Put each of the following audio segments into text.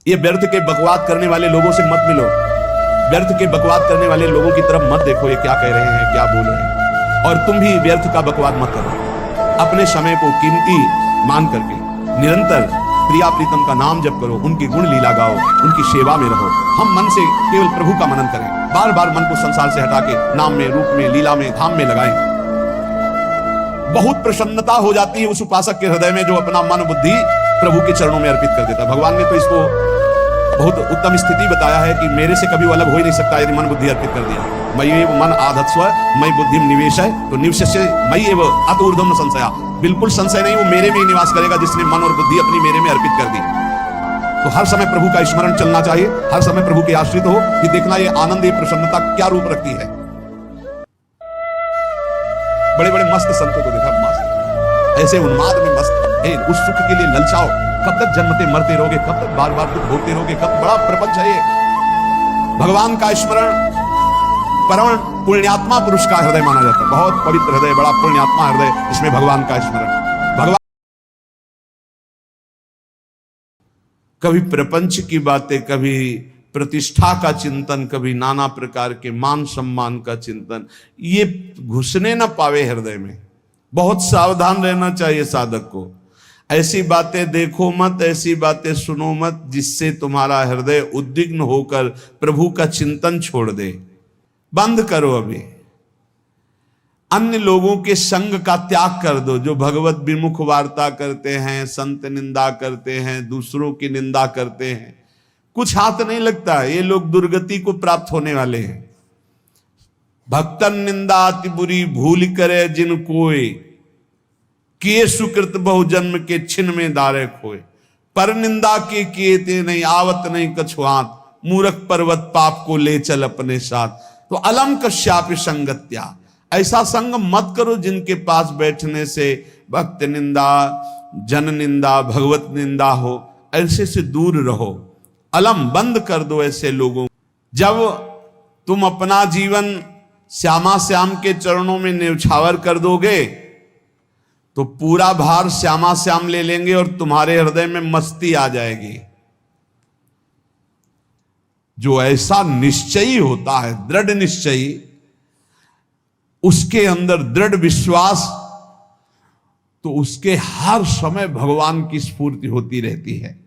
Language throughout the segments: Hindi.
ये व्यर्थ के बकवाद करने वाले लोगों से मत मिलो, व्यर्थ के बकवाद करने वाले लोगों की तरफ मत देखो, ये क्या कह रहे हैं, क्या बोल रहे हैं। और तुम भी व्यर्थ का बकवाद मत करो। अपने समय को कीमती मान करके निरंतर प्रिया प्रीतम का नाम जप करो, उनकी गुण लीला गाओ, उनकी सेवा में रहो। हम मन से केवल प्रभु का मनन करें, बार बार मन को संसार से हटा के नाम में, रूप में, लीला में, धाम में लगाएं। बहुत प्रसन्नता हो जाती है उस उपासक के हृदय में जो अपना मन बुद्धि प्रभु के चरणों में अर्पित कर देता है। भगवान ने तो इसको बहुत उत्तम स्थिति बताया है कि मेरे से कभी वो अलग हो ही नहीं सकता यदि मन बुद्धि अर्पित कर दिया। मयि मन आधत्स्व मयि बुद्धि निवेश है, तो निवशस्य मयि एव अत ऊर्ध्वं न संशया। बिल्कुल संशय नहीं, वो मेरे में ही निवास करेगा जिसने मन और बुद्धि अपनी मेरे में अर्पित कर दी। तो हर समय प्रभु का स्मरण चलना चाहिए, हर समय प्रभु के आश्रित हो कि देखना ये आनंद, ये प्रसन्नता क्या रूप रखती है। बड़े बड़े मस्त संतों को देखा, मस्त ऐसे उन्माद में मस्त है, उस सुख के लिए ललचाओ। कब तक जन्मते मरते रहोगे, कब तक बार बार दुख भोगते रहोगे, कब बड़ा प्रपंच है ये। भगवान का स्मरण परम पुण्यात्मा पुरुष का हृदय माना जाता है, बहुत पवित्र हृदय, बड़ा पुण्यात्मा हृदय, इसमें भगवान का स्मरण। भगवान कभी प्रपंच की बातें, कभी प्रतिष्ठा का चिंतन, कभी नाना प्रकार के मान सम्मान का चिंतन, ये घुसने ना पावे हृदय में। बहुत सावधान रहना चाहिए साधक को। ऐसी बातें देखो मत, ऐसी बातें सुनो मत जिससे तुम्हारा हृदय उद्विग्न होकर प्रभु का चिंतन छोड़ दे। बंद करो अभी। अन्य लोगों के संग का त्याग कर दो, जो भगवत विमुख वार्ता करते हैं, संत निंदा करते हैं, दूसरों की निंदा करते हैं, कुछ हाथ नहीं लगता। ये लोग दुर्गति को प्राप्त होने वाले हैं। भक्तन निंदा अति बुरी भूल करे जिन कोय, किए सुकृत बहु जन्म के छिन में दारे खोए। पर निंदा के किए ते नहीं आवत नहीं कछुआत, मूर्ख पर्वत पाप को ले चल अपने साथ। तो अलम कश्यापि संगत्या, ऐसा संग मत करो जिनके पास बैठने से भक्त निंदा, जन निंदा, भगवत निंदा हो। ऐसे से दूर रहो, अलम बंद कर दो ऐसे लोगों। जब तुम अपना जीवन श्यामा श्याम के चरणों में न्यौछावर कर दोगे तो पूरा भार श्यामा श्याम ले लेंगे और तुम्हारे हृदय में मस्ती आ जाएगी। जो ऐसा निश्चयी होता है, दृढ़ निश्चयी, उसके अंदर दृढ़ विश्वास, तो उसके हर समय भगवान की स्फूर्ति होती रहती है।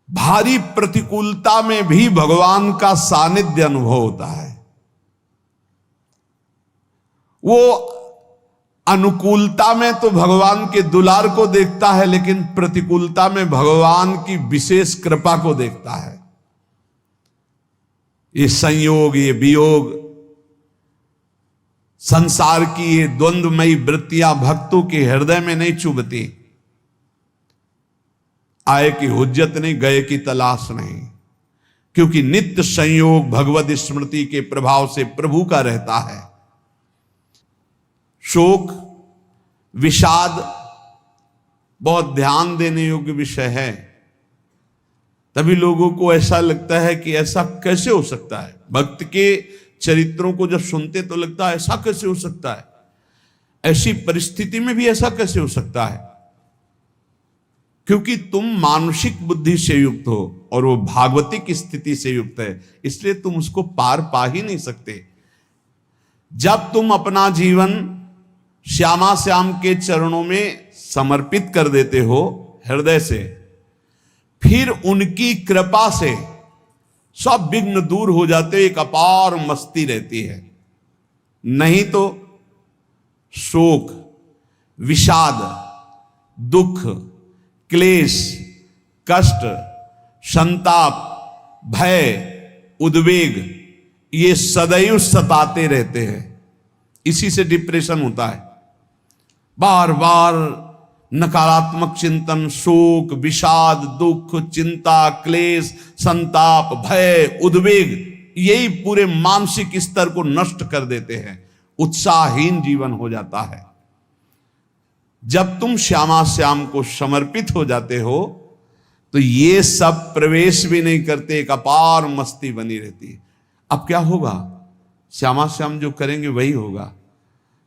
भारी प्रतिकूलता में भी भगवान का सानिध्य अनुभव होता है। वो अनुकूलता में तो भगवान के दुलार को देखता है, लेकिन प्रतिकूलता में भगवान की विशेष कृपा को देखता है। ये संयोग, ये वियोग, संसार की ये द्वंद्वमयी वृत्तियां भक्तों के हृदय में नहीं चुभती। आए की हुज्जत नहीं, गए की तलाश नहीं, क्योंकि नित्य संयोग भगवत स्मृति के प्रभाव से प्रभु का रहता है। शोक, विषाद बहुत ध्यान देने योग्य विषय है। तभी लोगों को ऐसा लगता है कि ऐसा कैसे हो सकता है। भक्त के चरित्रों को जब सुनते तो लगता है ऐसा कैसे हो सकता है, ऐसी परिस्थिति में भी ऐसा कैसे हो सकता है। क्योंकि तुम मानसिक बुद्धि से युक्त हो और वो भागवतिक स्थिति से युक्त है, इसलिए तुम उसको पार पा ही नहीं सकते। जब तुम अपना जीवन श्यामा श्याम के चरणों में समर्पित कर देते हो हृदय से, फिर उनकी कृपा से सब विघ्न दूर हो जाते, एक अपार मस्ती रहती है। नहीं तो शोक, विषाद, दुख, क्लेश, कष्ट, संताप, भय, उद्वेग, ये सदैव सताते रहते हैं। इसी से डिप्रेशन होता है। बार बार नकारात्मक चिंतन, शोक, विषाद, दुख, चिंता, क्लेश, संताप, भय, उद्वेग, यही पूरे मानसिक स्तर को नष्ट कर देते हैं। उत्साहहीन जीवन हो जाता है। जब तुम श्यामा श्याम को समर्पित हो जाते हो तो ये सब प्रवेश भी नहीं करते, एक अपार मस्ती बनी रहती है। अब क्या होगा? श्यामा श्याम जो करेंगे वही होगा।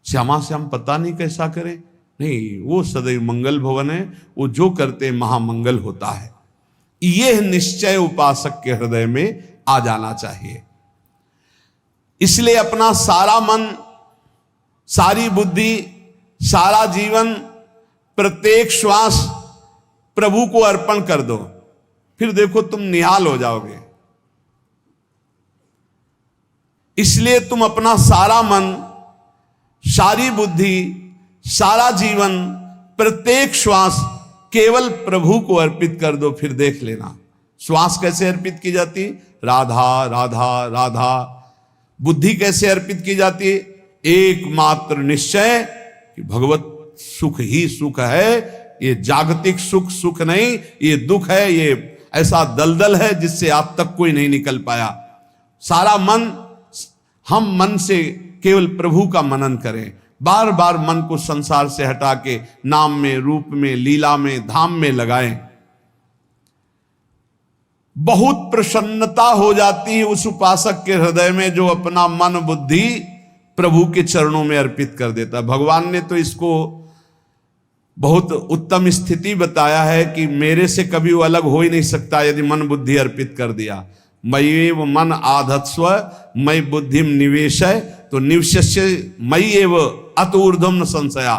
श्यामा श्याम पता नहीं कैसा करें, नहीं, वो सदैव मंगल भवन है, वो जो करते महामंगल होता है। यह निश्चय उपासक के हृदय में आ जाना चाहिए। इसलिए अपना सारा मन, सारी बुद्धि, सारा जीवन, प्रत्येक श्वास प्रभु को अर्पण कर दो, फिर देखो तुम निहाल हो जाओगे। इसलिए तुम अपना सारा मन, सारी बुद्धि, सारा जीवन, प्रत्येक श्वास केवल प्रभु को अर्पित कर दो, फिर देख लेना। श्वास कैसे अर्पित की जाती? राधा राधा राधा। बुद्धि कैसे अर्पित की जाती? एकमात्र निश्चय कि भगवत सुख ही सुख है, ये जागतिक सुख सुख नहीं, ये दुख है, ये ऐसा दलदल है जिससे आज तक कोई नहीं निकल पाया। सारा मन, हम मन से केवल प्रभु का मनन करें, बार बार मन को संसार से हटा के नाम में, रूप में, लीला में, धाम में लगाएं। बहुत प्रसन्नता हो जाती है उस उपासक के हृदय में जो अपना मन बुद्धि प्रभु के चरणों में अर्पित कर देता। भगवान ने तो इसको बहुत उत्तम स्थिति बताया है कि मेरे से कभी वो अलग हो ही नहीं सकता यदि मन बुद्धि अर्पित कर दिया। मय्येव मन आधत्स्व मयि बुद्धिम निवेशय, तो निवशस्य मयि एव अत ऊर्ध्वम न संशया।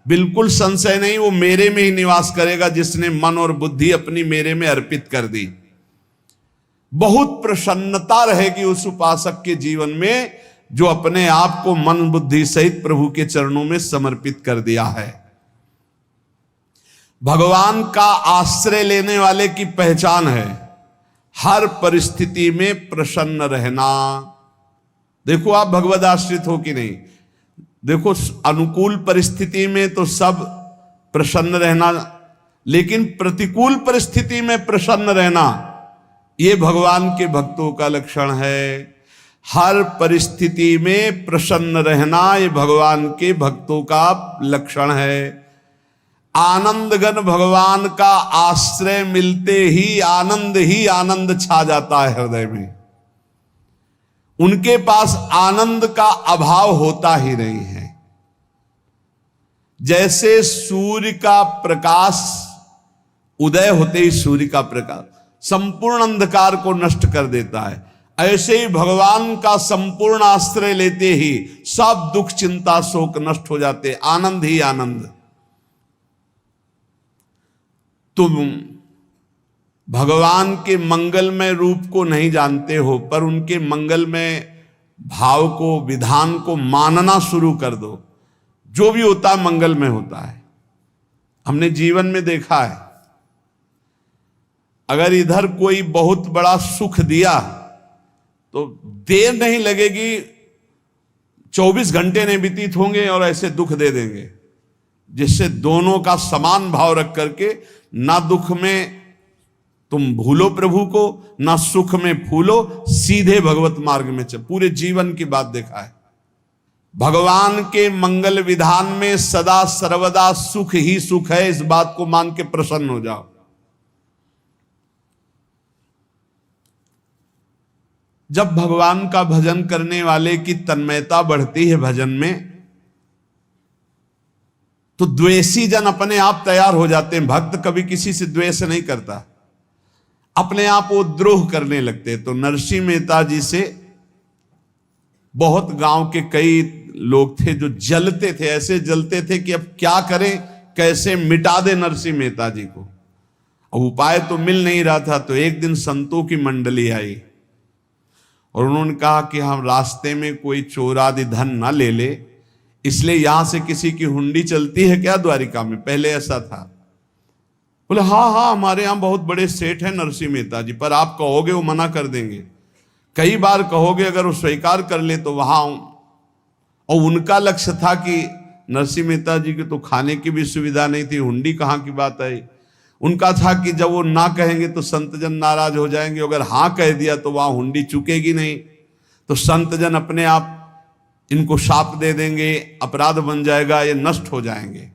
बिल्कुल संशय नहीं, वो मेरे में ही निवास करेगा जिसने मन और बुद्धि अपनी मेरे में अर्पित कर दी। बहुत प्रसन्नता रहेगी उस उपासक के जीवन में जो अपने आप को मन बुद्धि सहित प्रभु के चरणों में समर्पित कर दिया है। भगवान का आश्रय लेने वाले की पहचान है हर परिस्थिति में प्रसन्न रहना। देखो आप भगवद आश्रित हो कि नहीं, देखो अनुकूल परिस्थिति में तो सब प्रसन्न रहना, लेकिन प्रतिकूल परिस्थिति में प्रसन्न रहना ये भगवान के भक्तों का लक्षण है। हर परिस्थिति में प्रसन्न रहना ये भगवान के भक्तों का लक्षण है। आनंदगन भगवान का आश्रय मिलते ही आनंद छा जाता है हृदय में। उनके पास आनंद का अभाव होता ही नहीं है। जैसे सूर्य का प्रकाश उदय होते ही सूर्य का प्रकाश संपूर्ण अंधकार को नष्ट कर देता है, ऐसे ही भगवान का संपूर्ण आश्रय लेते ही सब दुख चिंता शोक नष्ट हो जाते, आनंद ही आनंद। तुम भगवान के मंगलमय रूप को नहीं जानते हो, पर उनके मंगलमय भाव को, विधान को मानना शुरू कर दो। जो भी होता है मंगलमय होता है। हमने जीवन में देखा है, अगर इधर कोई बहुत बड़ा सुख दिया तो देर नहीं लगेगी, 24 घंटे नहीं व्यतीत होंगे और ऐसे दुख दे देंगे, जिससे दोनों का समान भाव रख करके ना दुख में तुम भूलो प्रभु को, ना सुख में फूलो, सीधे भगवत मार्ग में चल। पूरे जीवन की बात देखा है। भगवान के मंगल विधान में सदा सर्वदा सुख ही सुख है, इस बात को मान के प्रसन्न हो जाओ। जब भगवान का भजन करने वाले की तन्मयता बढ़ती है भजन में, तो द्वेषी जन अपने आप तैयार हो जाते हैं। भक्त कभी किसी से द्वेष नहीं करता, अपने आप वो द्रोह करने लगते। तो नरसिंह मेहता जी से बहुत गांव के कई लोग थे जो जलते थे, ऐसे जलते थे कि अब क्या करें, कैसे मिटा दे नरसिंह मेहता जी को। अब उपाय तो मिल नहीं रहा था। तो एक दिन संतों की मंडली आई और उन्होंने कहा कि हम रास्ते में कोई चोर आदि धन ना ले ले, इसलिए यहां से किसी की हुंडी चलती है क्या द्वारिका में? पहले ऐसा था। बोले हाँ हमारे यहां बहुत बड़े सेठ हैं नरसिंह मेहता जी, पर आप कहोगे वो मना कर देंगे। कई बार कहोगे, अगर वो स्वीकार कर ले तो वहां। और उनका लक्ष्य था कि नरसिंह मेहता जी की तो खाने की भी सुविधा नहीं थी, हुंडी कहाँ की बात आई। उनका था कि जब वो ना कहेंगे तो संतजन नाराज हो जाएंगे, अगर हाँ कह दिया तो वहां हुंडी चुकेगी नहीं, तो संतजन अपने आप इनको शाप दे देंगे, अपराध बन जाएगा, ये नष्ट हो जाएंगे।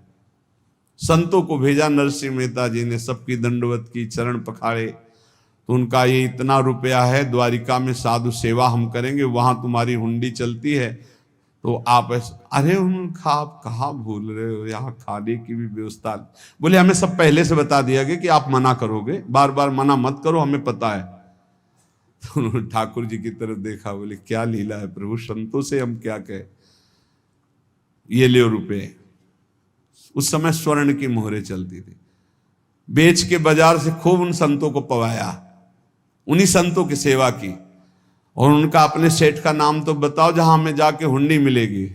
संतों को भेजा नरसिंह मेहता जी ने, सबकी दंडवत की, चरण पखाड़े। तो उनका ये इतना रुपया है, द्वारिका में साधु सेवा हम करेंगे, वहां तुम्हारी हुंडी चलती है, तो आप अरे उनका आप कहाँ भूल रहे हो, यहाँ खाने की भी व्यवस्था। बोले हमें सब पहले से बता दिया गया कि आप मना करोगे, बार बार मना मत करो, हमें पता है। तो उन्होंने ठाकुर जी की तरफ देखा, बोले क्या लीला है प्रभु, संतों से हम क्या कहें, ये ले रुपए। उस समय स्वर्ण की मोहरें चलती थी, बेच के बाजार से खूब उन संतों को पवाया, उन्हीं संतों की सेवा की। और उनका अपने सेठ का नाम तो बताओ जहां हमें जाके हुंडी मिलेगी।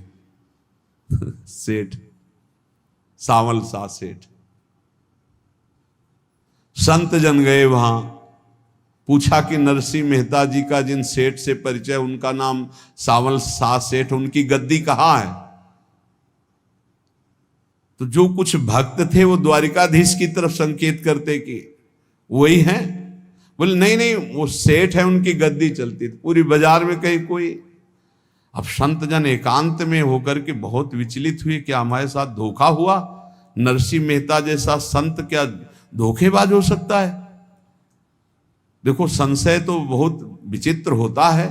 सेठ सावल सा सेठ। संत जन गए वहां, पूछा कि नरसिंह मेहता जी का जिन सेठ से परिचय, उनका नाम सावल सा सेठ, उनकी गद्दी कहां है। तो जो कुछ भक्त थे वो द्वारिकाधीश की तरफ संकेत करते कि वही हैं। बोले नहीं नहीं, वो सेठ है, उनकी गद्दी चलती थी पूरी बाजार में कहीं कोई। अब संत जन एकांत में होकर के बहुत विचलित हुए, क्या हमारे साथ धोखा हुआ, नरसिंह मेहता जैसा संत क्या धोखेबाज हो सकता है। देखो संशय तो बहुत विचित्र होता है,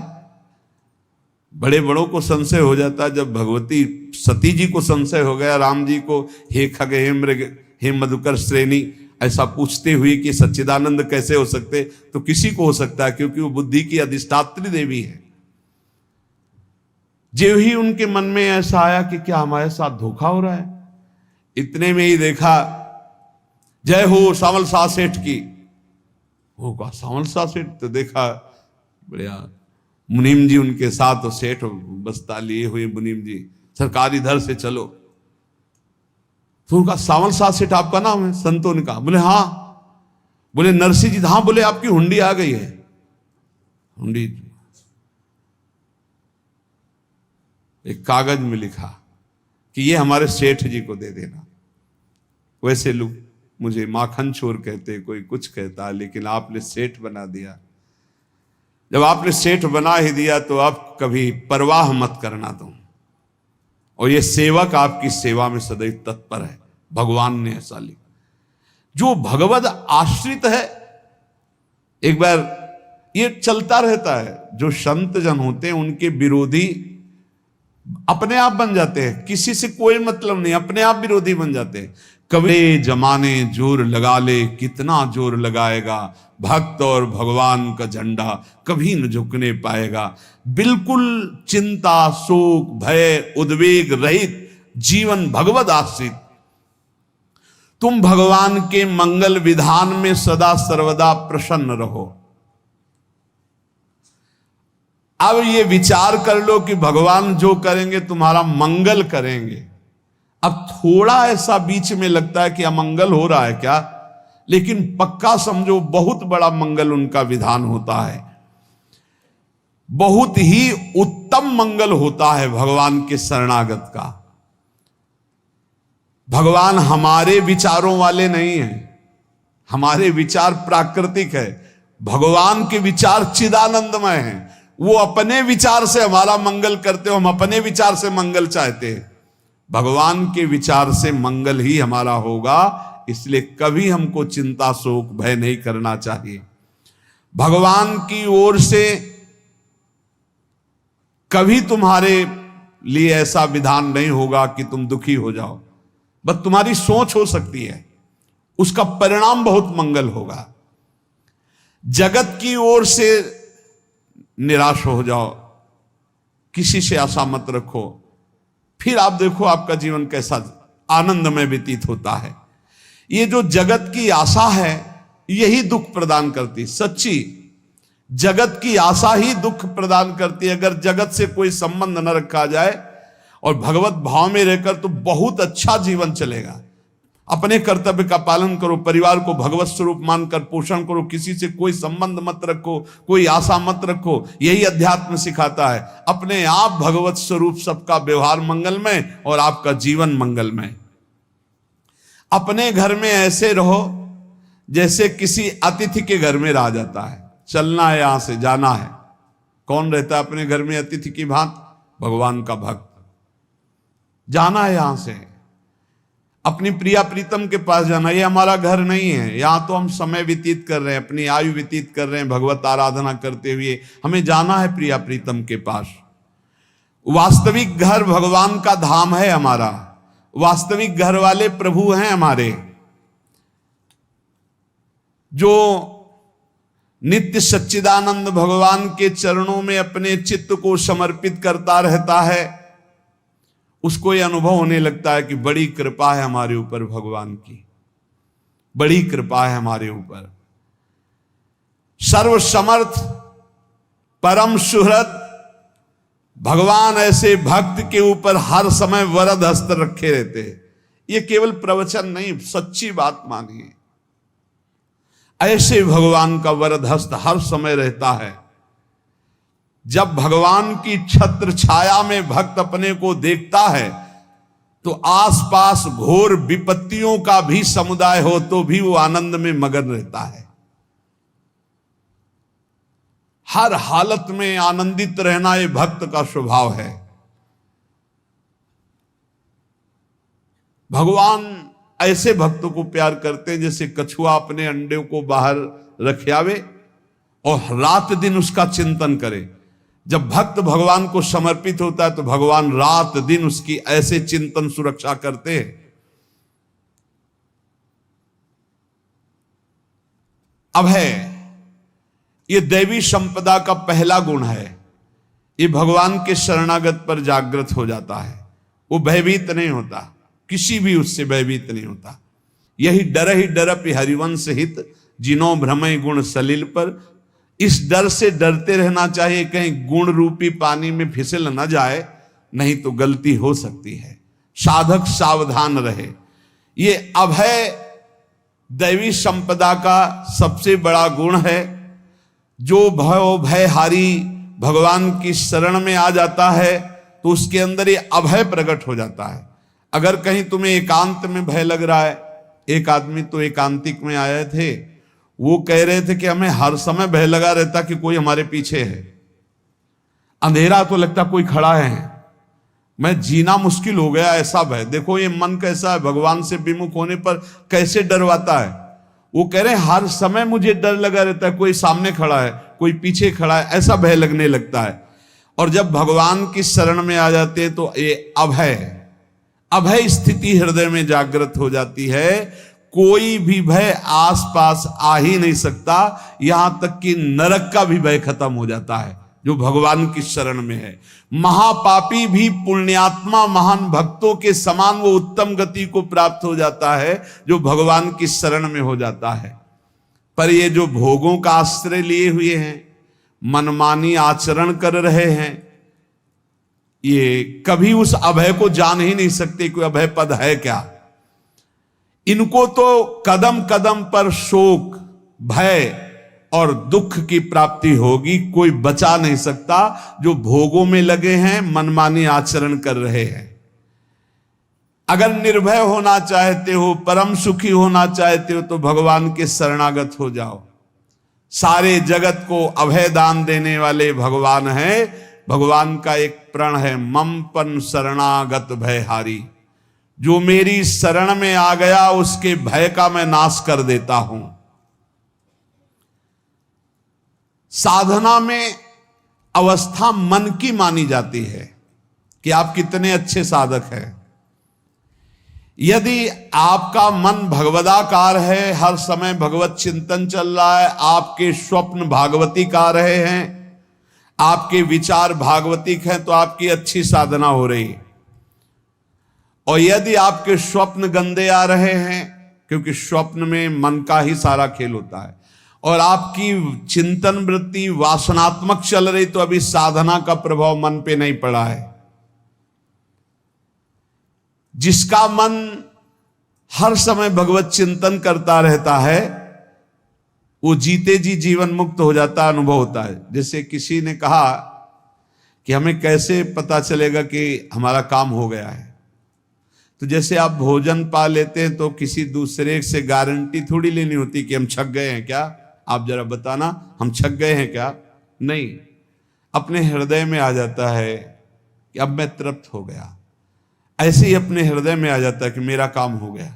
बड़े बड़ों को संशय हो जाता है। जब भगवती सती जी को संशय हो गया, राम जी को हे खग हे मृग हे मधुकर श्रेणी ऐसा पूछते हुए कि सच्चिदानंद कैसे हो सकते, तो किसी को हो सकता है क्योंकि वो बुद्धि की अधिष्ठात्री देवी है। जो ही उनके मन में ऐसा आया कि क्या हमारे साथ धोखा हो रहा है, इतने में ही देखा जय हो सावल सा सेठ की। होगा सावल सा सेठ, तो देखा बढ़िया मुनीम जी उनके साथ, तो सेठ बस्ता लिए हुए मुनीम जी, सरकार इधर से चलो। तो उनका सावल सा सेठ आपका नाम है, संतों ने कहा। बोले हाँ। बोले नरसिंह जी, हाँ। बोले आपकी हुंडी आ गई है। हुंडी एक कागज में लिखा कि ये हमारे सेठ जी को दे देना। वैसे लोग मुझे माखन चोर कहते, कोई कुछ कहता, लेकिन आपने सेठ बना दिया। जब आपने सेठ बना ही दिया तो आप कभी परवाह मत करना तुम। और ये सेवक आपकी सेवा में सदैव तत्पर है, भगवान ने ऐसा लिखा। जो भगवद आश्रित है, एक बार ये चलता रहता है, जो संत जन होते हैं उनके विरोधी अपने आप बन जाते हैं, किसी से कोई मतलब नहीं, अपने आप विरोधी बन जाते हैं। कभी जमाने जोर लगा ले, कितना जोर लगाएगा, भक्त और भगवान का झंडा कभी न झुकने पाएगा। बिल्कुल चिंता शोक भय उद्वेग रहित जीवन भगवद आश्रित। तुम भगवान के मंगल विधान में सदा सर्वदा प्रसन्न रहो। अब ये विचार कर लो कि भगवान जो करेंगे तुम्हारा मंगल करेंगे। अब थोड़ा ऐसा बीच में लगता है कि अमंगल हो रहा है क्या, लेकिन पक्का समझो बहुत बड़ा मंगल उनका विधान होता है, बहुत ही उत्तम मंगल होता है भगवान के शरणागत का। भगवान हमारे विचारों वाले नहीं हैं, हमारे विचार प्राकृतिक है, भगवान के विचार चिदानंदमय हैं। वो अपने विचार से हमारा मंगल करते हो, हम अपने विचार से मंगल चाहते हैं। भगवान के विचार से मंगल ही हमारा होगा, इसलिए कभी हमको चिंता शोक भय नहीं करना चाहिए। भगवान की ओर से कभी तुम्हारे लिए ऐसा विधान नहीं होगा कि तुम दुखी हो जाओ, बस तुम्हारी सोच हो सकती है, उसका परिणाम बहुत मंगल होगा। जगत की ओर से निराश हो जाओ, किसी से आशा मत रखो, फिर आप देखो आपका जीवन कैसा आनंदमय व्यतीत होता है। ये जो जगत की आशा है यही दुख प्रदान करती, सच्ची जगत की आशा ही दुख प्रदान करती है। अगर जगत से कोई संबंध न रखा जाए और भगवत भाव में रहकर तो बहुत अच्छा जीवन चलेगा। अपने कर्तव्य का पालन करो, परिवार को भगवत स्वरूप मानकर पोषण करो, किसी से कोई संबंध मत रखो, कोई आशा मत रखो, यही अध्यात्म सिखाता है। अपने आप भगवत स्वरूप, सबका व्यवहार मंगलमय और आपका जीवन मंगलमय। अपने घर में ऐसे रहो जैसे किसी अतिथि के घर में रह जाता है, चलना है यहां से जाना है। कौन रहता है अपने घर में अतिथि की भांति? भगवान का भक्त। जाना है यहां से, अपनी प्रिया प्रीतम के पास जाना। ये हमारा घर नहीं है, यहां तो हम समय व्यतीत कर रहे हैं, अपनी आयु व्यतीत कर रहे हैं भगवत आराधना करते हुए। हमें जाना है प्रिया प्रीतम के पास, वास्तविक घर भगवान का धाम है हमारा, वास्तविक घर वाले प्रभु हैं हमारे। जो नित्य सच्चिदानंद भगवान के चरणों में अपने चित्त को समर्पित करता रहता है, उसको यह अनुभव होने लगता है कि बड़ी कृपा है हमारे ऊपर, भगवान की बड़ी कृपा है हमारे ऊपर। सर्वसमर्थ परम सुहृद भगवान ऐसे भक्त के ऊपर हर समय वरद हस्त रखे रहते हैं। ये केवल प्रवचन नहीं, सच्ची बात मानिए। ऐसे भगवान का वरद हस्त हर समय रहता है। जब भगवान की छत्र छाया में भक्त अपने को देखता है तो आसपास घोर विपत्तियों का भी समुदाय हो तो भी वो आनंद में मगन रहता है। हर हालत में आनंदित रहना ये भक्त का स्वभाव है। भगवान ऐसे भक्तों को प्यार करते हैं जैसे कछुआ अपने अंडे को बाहर रख आवे और रात दिन उसका चिंतन करे। जब भक्त भगवान को समर्पित होता है तो भगवान रात दिन उसकी ऐसे चिंतन सुरक्षा करते हैं। अभय, ये दैवी संपदा का पहला गुण है। ये भगवान के शरणागत पर जागृत हो जाता है, वो भयभीत नहीं होता, किसी भी उससे भयभीत नहीं होता। यही डरपि हरिवंश हित, जिनो भ्रमय गुण सलिल पर। इस डर से डरते रहना चाहिए कहीं गुण रूपी पानी में फिसल न जाए, नहीं तो गलती हो सकती है। साधक सावधान रहे। ये अभय दैवी संपदा का सबसे बड़ा गुण है। जो भयहारी भगवान की शरण में आ जाता है तो उसके अंदर ये अभय प्रकट हो जाता है। अगर कहीं तुम्हें एकांत में भय लग रहा है, एक आदमी तो एकांतिक में आए थे, वो कह रहे थे कि हमें हर समय भय लगा रहता कि कोई हमारे पीछे है, अंधेरा तो लगता कोई खड़ा है, मैं जीना मुश्किल हो गया, ऐसा भय। देखो ये मन कैसा है, भगवान से विमुख होने पर कैसे डरवाता है। वो कह रहे हैं हर समय मुझे डर लगा रहता है, कोई सामने खड़ा है, कोई पीछे खड़ा है, ऐसा भय लगने लगता है। और जब भगवान की शरण में आ जाते हैं तो ये अभय स्थिति हृदय में जागृत हो जाती है। कोई भी भय आसपास आ ही नहीं सकता, यहां तक कि नरक का भी भय खत्म हो जाता है जो भगवान की शरण में है। महापापी भी पुण्यात्मा महान भक्तों के समान वो उत्तम गति को प्राप्त हो जाता है जो भगवान की शरण में हो जाता है। पर ये जो भोगों का आश्रय लिए हुए हैं, मनमानी आचरण कर रहे हैं, ये कभी उस अभय को जान ही नहीं सकते कोई अभय पद है क्या। इनको तो कदम कदम पर शोक, भय और दुख की प्राप्ति होगी, कोई बचा नहीं सकता। जो भोगों में लगे हैं, मनमानी आचरण कर रहे हैं। अगर निर्भय होना चाहते हो, परम सुखी होना चाहते हो तो भगवान के शरणागत हो जाओ। सारे जगत को अभय दान देने वाले भगवान हैं। भगवान का एक प्रण है, ममपन शरणागत भयहारी। जो मेरी शरण में आ गया उसके भय का मैं नाश कर देता हूं। साधना में अवस्था मन की मानी जाती है कि आप कितने अच्छे साधक हैं। यदि आपका मन भगवदाकार है, हर समय भगवत चिंतन चल रहा है, आपके स्वप्न भागवती का रहे हैं, आपके विचार भागवतिक हैं, तो आपकी अच्छी साधना हो रही है। और यदि आपके स्वप्न गंदे आ रहे हैं, क्योंकि स्वप्न में मन का ही सारा खेल होता है, और आपकी चिंतन वृत्ति वासनात्मक चल रही, तो अभी साधना का प्रभाव मन पे नहीं पड़ा है। जिसका मन हर समय भगवत चिंतन करता रहता है वो जीते जी जीवन मुक्त हो जाता, अनुभव होता है। जैसे किसी ने कहा कि हमें कैसे पता चलेगा कि हमारा काम हो गया है, तो जैसे आप भोजन पा लेते हैं तो किसी दूसरे से गारंटी थोड़ी लेनी होती कि हम छक गए हैं क्या, आप जरा बताना हम छक गए हैं क्या। नहीं, अपने हृदय में आ जाता है कि अब मैं तृप्त हो गया। ऐसे ही अपने हृदय में आ जाता है कि मेरा काम हो गया,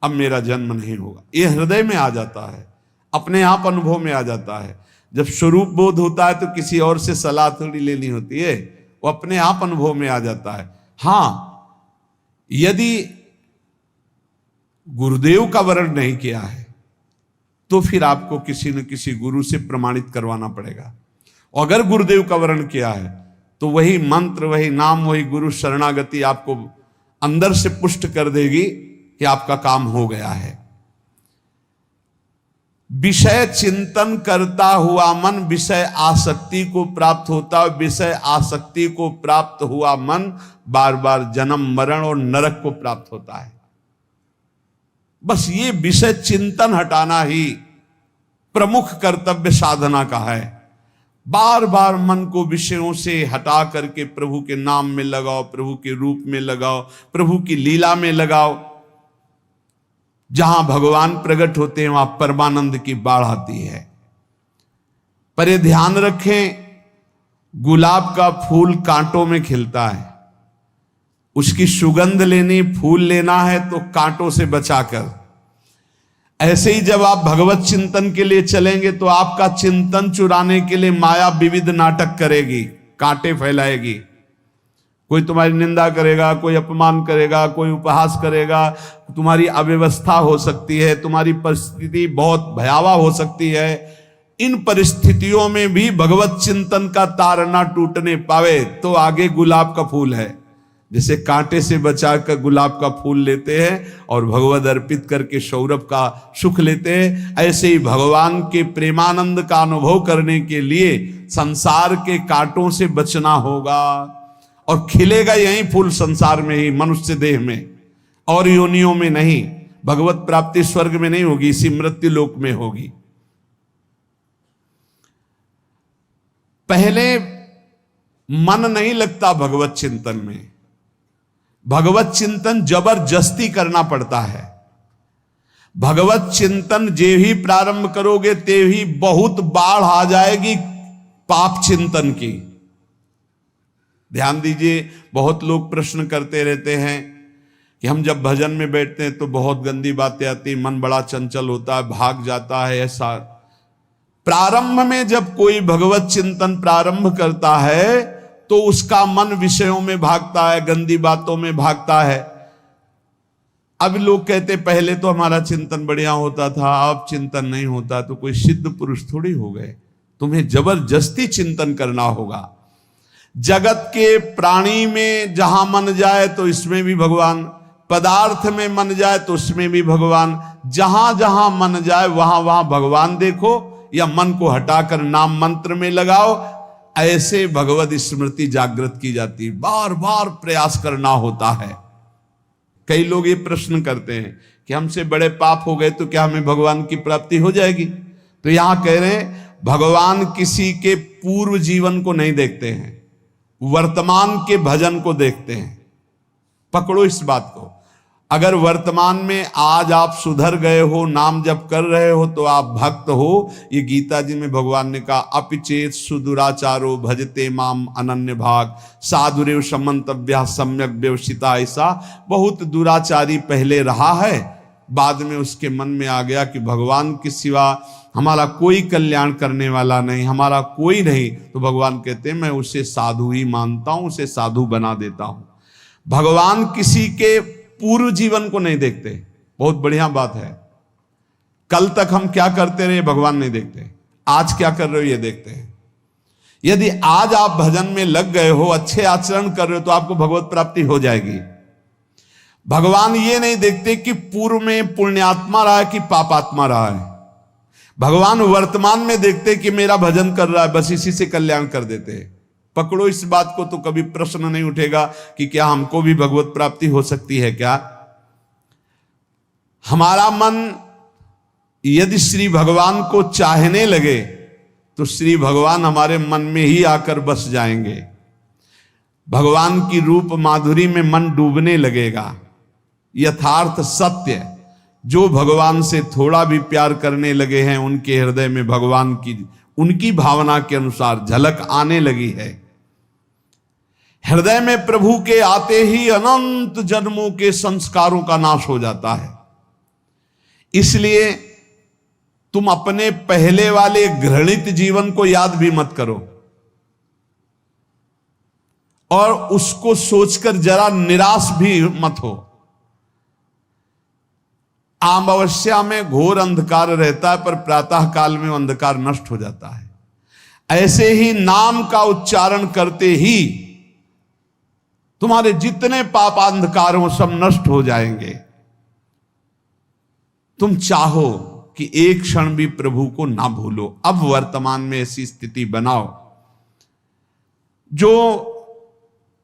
अब मेरा जन्म नहीं होगा। ये हृदय में आ जाता है, अपने आप अनुभव में आ जाता है। जब स्वरूप बोध होता है तो किसी और से सलाह थोड़ी लेनी होती है, वो अपने आप अनुभव में आ जाता है। हां, यदि गुरुदेव का वर्ण नहीं किया है तो फिर आपको किसी न किसी गुरु से प्रमाणित करवाना पड़ेगा। अगर गुरुदेव का वर्ण किया है तो वही मंत्र, वही नाम, वही गुरु शरणागति आपको अंदर से पुष्ट कर देगी कि आपका काम हो गया है। विषय चिंतन करता हुआ मन विषय आसक्ति को प्राप्त होता है। विषय आसक्ति को प्राप्त हुआ मन बार बार जन्म मरण और नरक को प्राप्त होता है। बस ये विषय चिंतन हटाना ही प्रमुख कर्तव्य साधना का है। बार बार मन को विषयों से हटा करके प्रभु के नाम में लगाओ, प्रभु के रूप में लगाओ, प्रभु की लीला में लगाओ। जहां भगवान प्रकट होते हैं वहां परमानंद की बाढ़ आती है। पर ये ध्यान रखें, गुलाब का फूल कांटों में खिलता है, उसकी सुगंध लेनी, फूल लेना है तो कांटों से बचाकर। ऐसे ही जब आप भगवत चिंतन के लिए चलेंगे तो आपका चिंतन चुराने के लिए माया विविध नाटक करेगी, कांटे फैलाएगी। कोई तुम्हारी निंदा करेगा, कोई अपमान करेगा, कोई उपहास करेगा, तुम्हारी अव्यवस्था हो सकती है, तुम्हारी परिस्थिति बहुत भयावह हो सकती है। इन परिस्थितियों में भी भगवत चिंतन का तार ना टूटने पावे तो आगे गुलाब का फूल है। जैसे कांटे से बचाकर गुलाब का फूल लेते हैं और भगवद अर्पित करके सौरभ का सुख लेते हैं, ऐसे ही भगवान के प्रेमानंद का अनुभव करने के लिए संसार के कांटों से बचना होगा। और खिलेगा यही फूल संसार में ही, मनुष्य देह में, और योनियों में नहीं। भगवत प्राप्ति स्वर्ग में नहीं होगी, इसी मृत्यु लोक में होगी। पहले मन नहीं लगता भगवत चिंतन में, भगवत चिंतन जबरदस्ती करना पड़ता है। भगवत चिंतन जे ही प्रारंभ करोगे ते ही बहुत बाढ़ आ जाएगी पाप चिंतन की। ध्यान दीजिए, बहुत लोग प्रश्न करते रहते हैं कि हम जब भजन में बैठते हैं तो बहुत गंदी बातें आती, मन बड़ा चंचल होता है, भाग जाता है। ऐसा प्रारंभ में जब कोई भगवत चिंतन प्रारंभ करता है तो उसका मन विषयों में भागता है, गंदी बातों में भागता है। अब लोग कहते पहले तो हमारा चिंतन बढ़िया होता था, अब चिंतन नहीं होता। तो कोई सिद्ध पुरुष थोड़ी हो गए, तुम्हें जबरदस्ती चिंतन करना होगा। जगत के प्राणी में जहां मन जाए तो इसमें भी भगवान, पदार्थ में मन जाए तो उसमें भी भगवान। जहां जहां मन जाए वहां वहां भगवान देखो, या मन को हटाकर नाम मंत्र में लगाओ। ऐसे भगवत स्मृति जागृत की जाती है। बार बार प्रयास करना होता है। कई लोग ये प्रश्न करते हैं कि हमसे बड़े पाप हो गए तो क्या हमें भगवान की प्राप्ति हो जाएगी? तो यहां कह रहे हैं भगवान किसी के पूर्व जीवन को नहीं देखते हैं, वर्तमान के भजन को देखते हैं। पकड़ो इस बात को। अगर वर्तमान में आज आप सुधर गए हो, नाम जप कर रहे हो तो आप भक्त हो। ये गीता जी में भगवान ने कहा, अपिचेत सुदुराचारो भजते माम अनन्य भाग साधुरेव समंतव्या सम्यक व्यवसिता। ऐसा बहुत दुराचारी पहले रहा है, बाद में उसके मन में आ गया कि भगवान के सिवा हमारा कोई कल्याण करने वाला नहीं, हमारा कोई नहीं। तो भगवान कहते हैं मैं उसे साधु ही मानता हूं, उसे साधु बना देता हूं। भगवान किसी के पूर्व जीवन को नहीं देखते। बहुत बढ़िया बात है। कल तक हम क्या करते रहे भगवान नहीं देखते, आज क्या कर रहे हो ये देखते हैं। यदि आज आप भजन में लग गए हो, अच्छे आचरण कर रहे हो तो आपको भगवत प्राप्ति हो जाएगी। भगवान ये नहीं देखते कि पूर्व में पुण्यात्मा रहा है कि पापात्मा रहा है। भगवान वर्तमान में देखते कि मेरा भजन कर रहा है, बस इसी से कल्याण कर देते हैं। पकड़ो इस बात को तो कभी प्रश्न नहीं उठेगा कि क्या हमको भी भगवत प्राप्ति हो सकती है क्या। हमारा मन यदि श्री भगवान को चाहने लगे तो श्री भगवान हमारे मन में ही आकर बस जाएंगे। भगवान की रूप माधुरी में मन डूबने लगेगा। यथार्थ सत्य, जो भगवान से थोड़ा भी प्यार करने लगे हैं उनके हृदय में भगवान की, उनकी भावना के अनुसार झलक आने लगी है। हृदय में प्रभु के आते ही अनंत जन्मों के संस्कारों का नाश हो जाता है। इसलिए तुम अपने पहले वाले घृणित जीवन को याद भी मत करो और उसको सोचकर जरा निराश भी मत हो। अमावस्या में घोर अंधकार रहता है, पर प्रातः काल में अंधकार नष्ट हो जाता है। ऐसे ही नाम का उच्चारण करते ही तुम्हारे जितने पाप अंधकार हो सब नष्ट हो जाएंगे। तुम चाहो कि एक क्षण भी प्रभु को ना भूलो। अब वर्तमान में ऐसी स्थिति बनाओ। जो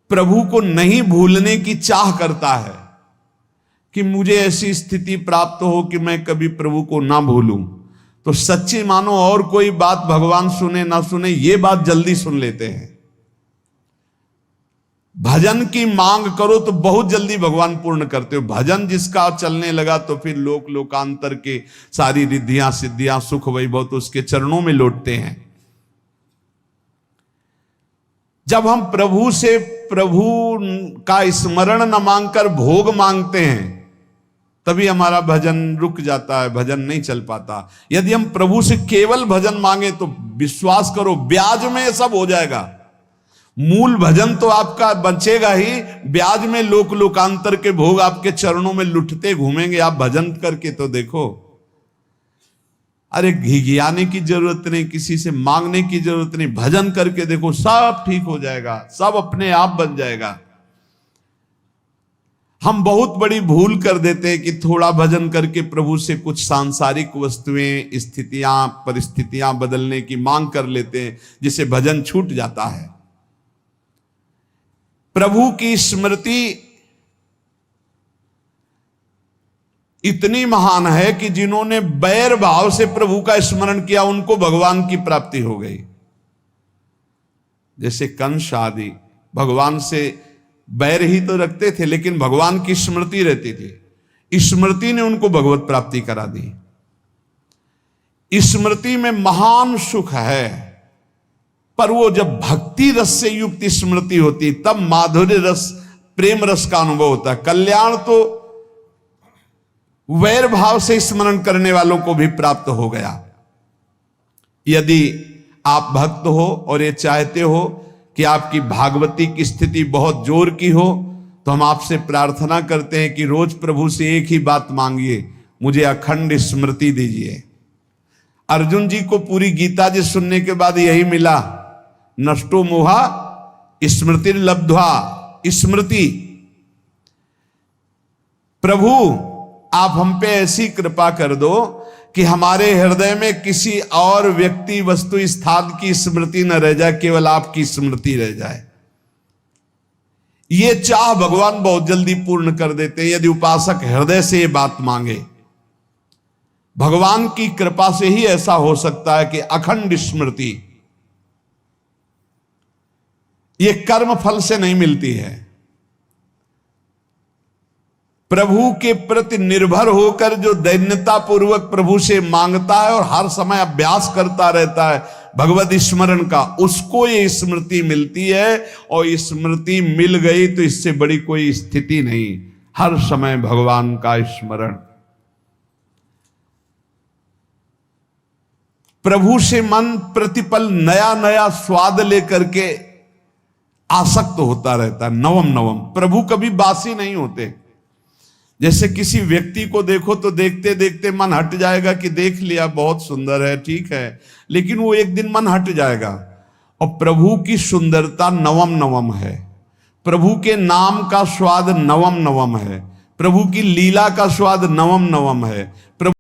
प्रभु को नहीं भूलने की चाह करता है कि मुझे ऐसी स्थिति प्राप्त हो कि मैं कभी प्रभु को ना भूलूं, तो सच्ची मानो और कोई बात भगवान सुने ना सुने, ये बात जल्दी सुन लेते हैं। भजन की मांग करो तो बहुत जल्दी भगवान पूर्ण करते हो। भजन जिसका चलने लगा तो फिर लोकांतर के सारी रिद्धियां सिद्धियां सुख वैभव तो उसके चरणों में लौटते हैं। जब हम प्रभु से प्रभु का स्मरण न मांगकर भोग मांगते हैं तभी हमारा भजन रुक जाता है, भजन नहीं चल पाता। यदि हम प्रभु से केवल भजन मांगे तो विश्वास करो ब्याज में सब हो जाएगा। मूल भजन तो आपका बचेगा ही, ब्याज में लोकांतर के भोग आपके चरणों में लुटते घूमेंगे। आप भजन करके तो देखो। अरे घिघियाने की जरूरत नहीं, किसी से मांगने की जरूरत नहीं, भजन करके देखो सब ठीक हो जाएगा, सब अपने आप बन जाएगा। हम बहुत बड़ी भूल कर देते हैं कि थोड़ा भजन करके प्रभु से कुछ सांसारिक वस्तुएं, स्थितियां, परिस्थितियां बदलने की मांग कर लेते हैं, जिससे भजन छूट जाता है। प्रभु की स्मृति इतनी महान है कि जिन्होंने बैर भाव से प्रभु का स्मरण किया उनको भगवान की प्राप्ति हो गई। जैसे कंस आदि भगवान से बैर ही तो रखते थे, लेकिन भगवान की स्मृति रहती थी। स्मृति ने उनको भगवत प्राप्ति करा दी। स्मृति में महान सुख है, पर वो जब भक्ति रस से युक्त स्मृति होती तब माधुर्य रस, प्रेम रस का अनुभव होता है। कल्याण तो वैर भाव से स्मरण करने वालों को भी प्राप्त हो गया। यदि आप भक्त हो और ये चाहते हो कि आपकी भागवती की स्थिति बहुत जोर की हो, तो हम आपसे प्रार्थना करते हैं कि रोज प्रभु से एक ही बात मांगिए, मुझे अखंड स्मृति दीजिए। अर्जुन जी को पूरी गीता जी सुनने के बाद यही मिला, नष्टो मोहा स्मृति लब्ध्वा। स्मृति, प्रभु आप हम पे ऐसी कृपा कर दो कि हमारे हृदय में किसी और व्यक्ति, वस्तु, स्थान की स्मृति न रह जाए, केवल आपकी स्मृति रह जाए। ये चाह भगवान बहुत जल्दी पूर्ण कर देते हैं यदि उपासक हृदय से ये बात मांगे। भगवान की कृपा से ही ऐसा हो सकता है कि अखंड स्मृति ये कर्म फल से नहीं मिलती है। प्रभु के प्रति निर्भर होकर जो दैन्यता पूर्वक प्रभु से मांगता है और हर समय अभ्यास करता रहता है भगवत स्मरण का, उसको ये स्मृति मिलती है। और स्मृति मिल गई तो इससे बड़ी कोई स्थिति नहीं। हर समय भगवान का स्मरण। प्रभु से मन प्रतिपल नया नया स्वाद लेकर के आसक्त होता रहता है, नवम नवम। प्रभु कभी बासी नहीं होते। जैसे किसी व्यक्ति को देखो तो देखते देखते मन हट जाएगा कि देख लिया, बहुत सुंदर है, ठीक है, लेकिन वो एक दिन मन हट जाएगा। और प्रभु की सुंदरता नवम नवम है, प्रभु के नाम का स्वाद नवम नवम है, प्रभु की लीला का स्वाद नवम नवम है। प्रभु